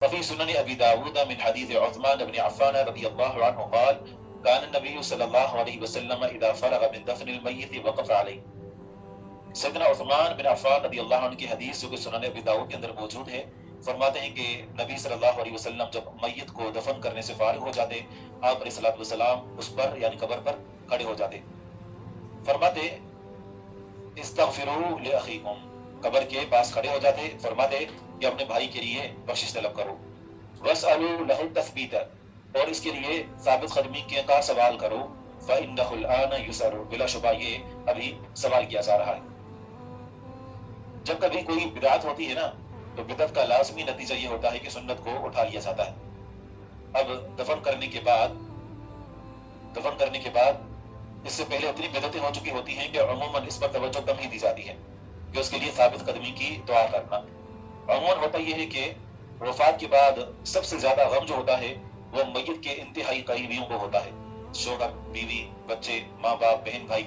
وفي سنن ابي داود من حديث عثمان بن عفان رضي الله عنه قال كان النبي صلى الله عليه وسلم اذا فرغ من دفن الميت وقف عليه. سیدنا عثمان بن عفان رضی اللہ عنہ کی حدیث جو کہ سنن ابی داؤد کے اندر موجود ہے، فرماتے ہیں کہ نبی صلی اللہ علیہ وسلم جب میت کو دفن کرنے سے فارغ ہو جاتے، آپ علیہ الصلوۃ والسلام اس پر یعنی قبر پر کھڑے ہو جاتے، فرماتے استغفروا لاخیکم، قبر کے پاس کھڑے ہو جاتے، فرماتے کہ اپنے بھائی کے لیے بخشش طلب کرو، واسألوا له التثبیت، اور اس کے لیے ثابت قدمی کا سوال کرو، فإنه الآن يسأل، بلا شبہ یہ ابھی سوال کیا جا رہا ہے۔ جب کبھی کوئی بدعت ہوتی ہے نا تو بدعت کا لازمی نتیجہ یہ ہوتا ہے کہ سنت کو اٹھا لیا جاتا ہے۔ اب دفن کرنے کے بعد اس سے پہلے اتنی بدعتیں ہو چکی ہوتی ہیں کہ عموماً اس پر توجہ کم ہی دی جاتی ہے کہ اس کے لیے ثابت قدمی کی دعا کرنا۔ عموماً ہوتا یہ ہے کہ وفات کے بعد سب سے زیادہ غم جو ہوتا ہے وہ میت کے انتہائی قریبیوں کو ہوتا ہے، شوہر، بیوی، بچے، ماں باپ، بہن بھائی،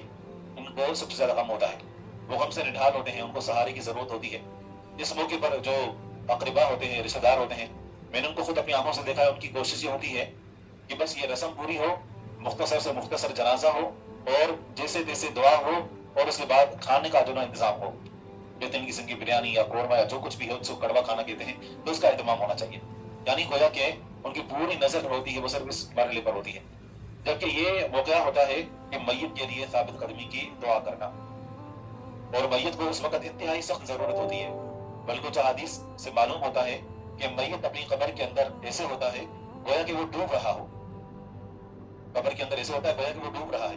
ان کو سب سے زیادہ غم ہوتا ہے، وہ غم سے نڈھال ہوتے ہیں، ان کو سہارے کی ضرورت ہوتی ہے۔ اس موقع پر جو اقربا ہوتے ہیں، رشتہ دار ہوتے ہیں، میں نے ان کو خود اپنی آنکھوں سے دیکھا ہے، ان کی کوشش یہ ہوتی ہے کہ بس یہ رسم پوری ہو، مختصر سے مختصر جنازہ ہو اور جیسے تیسے دعا ہو اور اس کے بعد کھانے کا جو نا انتظام ہو، بہترین قسم کی بریانی یا قورمہ یا جو کچھ بھی ہو، اس کو کڑوا کھانا کہتے ہیں، تو اس کا اہتمام ہونا چاہیے۔ یعنی گویا کہ ان کی پوری نظر ہوتی ہے وہ صرف اس مرحلے پر ہوتی ہے، جبکہ یہ موقع ہوتا ہے کہ میت کے لیے ثابت قدمی کی دعا کرنا، اور میت کو اس وقت انتہائی سخت ضرورت ہوتی ہے، بلکہ کچھ حدیث سے معلوم ہوتا ہے کہ میت اپنی قبر کے اندر ایسے ہوتا ہے گویا کہ وہ ڈوب رہا ہو، قبر کے اندر ایسے ہوتا ہے گویا کہ وہ ڈوب رہا ہے،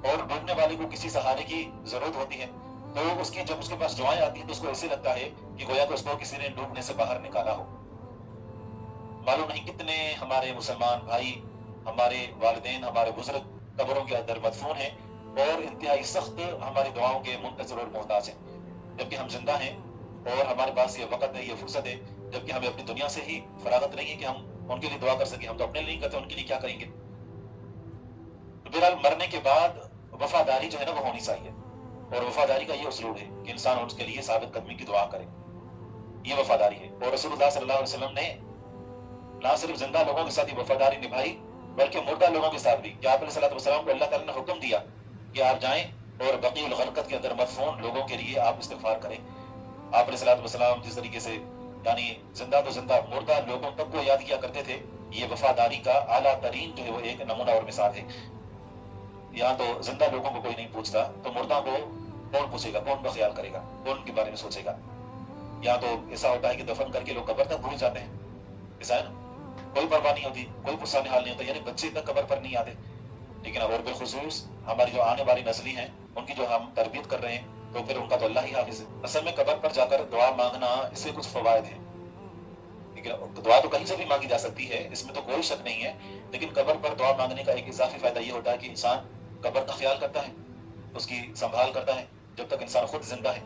اور ڈوبنے والے کو کسی سہارے کی ضرورت ہوتی ہے، تو اس کی جب اس کے پاس دعائیں آتی ہیں تو اس کو ایسے لگتا ہے کہ گویا کہ اس کو کسی نے ڈوبنے سے باہر نکالا ہو۔ معلوم نہیں کتنے ہمارے مسلمان بھائی، ہمارے والدین، ہمارے بزرگ قبروں کے اندر مدفون ہیں اور انتہائی سخت ہماری دعاؤں کے منتظر اور محتاج ہیں، جبکہ ہم زندہ ہیں اور ہمارے پاس یہ وقت ہے، یہ فرصت ہے، جبکہ ہمیں اپنی دنیا سے ہی فراغت نہیں ہے کہ ہم ان کے لیے دعا کر سکیں، ہم تو اپنے لیے نہیں کرتے، ان کے لیے کیا کریں گے؟ تو بہرحال مرنے کے بعد وفاداری جو ہے نا وہ ہونی چاہیے، اور وفاداری کا یہ اسلوب ہے کہ انسان اس کے لیے ثابت قدمی کی دعا کرے، یہ وفاداری ہے۔ اور رسول اللہ صلی اللہ علیہ وسلم نے نہ صرف زندہ لوگوں کے ساتھ ہی وفاداری نبھائی بلکہ مردہ لوگوں کے ساتھ بھی، کہ آپ علیہ الصلوۃ والسلام کو اللہ تعالیٰ نے حکم دیا کہ آپ جائیں اور بقیع الغرقد کے اندر مدفون لوگوں کے لیے آپ استغفار کریں۔ آپ علیہ الصلوۃ والسلام جس طریقے سے یعنی زندہ تو زندہ مردہ لوگوں تک کو یاد کیا کرتے تھے، یہ وفاداری کا اعلیٰ ترین جو ہے وہ ایک نمونہ اور مثال ہے۔ یہاں تو زندہ لوگوں کو کوئی نہیں پوچھتا، تو مردہ کو کون پوچھے گا، کون کا خیال کرے گا، کون ان کے بارے میں سوچے گا؟ یہاں تو ایسا ہوتا ہے کہ دفن کر کے لوگ قبر تک بھول جاتے ہیں، ایسا ہے نا، کوئی پرواہ نہیں ہوتی، کوئی پرسان حال نہیں ہوتا، یعنی بچے تک قبر پر نہیں آتے۔ لیکن اور بالخصوص ہماری جو آنے والی نسلی ہیں، ان کی جو ہم تربیت کر رہے ہیں، تو پھر ان کا تو اللہ ہی حافظ ہے۔ اصل میں قبر پر جا کر دعا مانگنا اس سے کچھ فوائد ہیں، لیکن دعا تو کہیں سے بھی مانگی جا سکتی ہے، اس میں تو کوئی شک نہیں ہے، لیکن قبر پر دعا مانگنے کا ایک اضافی فائدہ یہ ہوتا ہے کہ انسان قبر کا خیال کرتا ہے، اس کی سنبھال کرتا ہے جب تک انسان خود زندہ ہے۔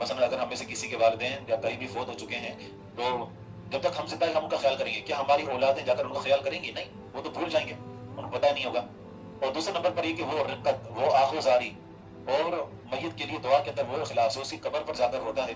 مثلا اگر ہم میں سے کسی کے والدین یا قریبی فوت ہو چکے ہیں، تو جب تک ہم زندہ ہیں ہم ان کا خیال کریں گے، کیا ہماری اولادیں جا کر ان کا خیال کریں گی؟ نہیں، وہ تو بھول جائیں گے، ان کو پتہ ہی نہیں ہوگا۔ اور دوسرے نمبر پر یہ کہ وہ رقت، وہ آخوزاری اور میت کے لیے دعا کے اندر وہ اخلاص اسی قبر پر جا کر ہوتا ہے،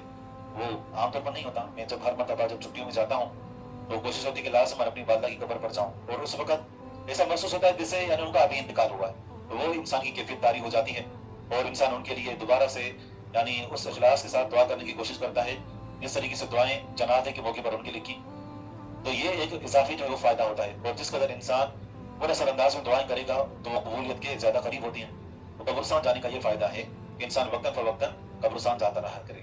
وہ عام طور پر نہیں ہوتا۔ میں جب ہر مرتبہ جب چھٹیوں میں جاتا ہوں تو کوشش ہوتی ہے کہ لازم اپنی والدہ کی قبر پر جاؤں، اور اس وقت ایسا محسوس ہوتا ہے جیسے یعنی ان کا ابھی انتقال ہوا ہے، تو وہ انسان کی کیفیت طاری ہو جاتی ہے، اور انسان ان کے لیے دوبارہ سے یعنی اس اخلاص کے ساتھ دعا کرنے کی کوشش کرتا ہے جس طریقے سے دعائیں جنازے کے موقع پر ان کے لیے کی۔ تو یہ ایک اضافی جو ہے وہ فائدہ ہوتا ہے، اور جس قدر انسان پورا اثر انداز میں دعائیں کرے گا تو وہ قبولیت کے زیادہ قریب ہوتی ہیں۔ تو قبرستان جانے کا یہ فائدہ ہے کہ انسان وقتاً فوقتاً قبرستان جاتا رہا کرے۔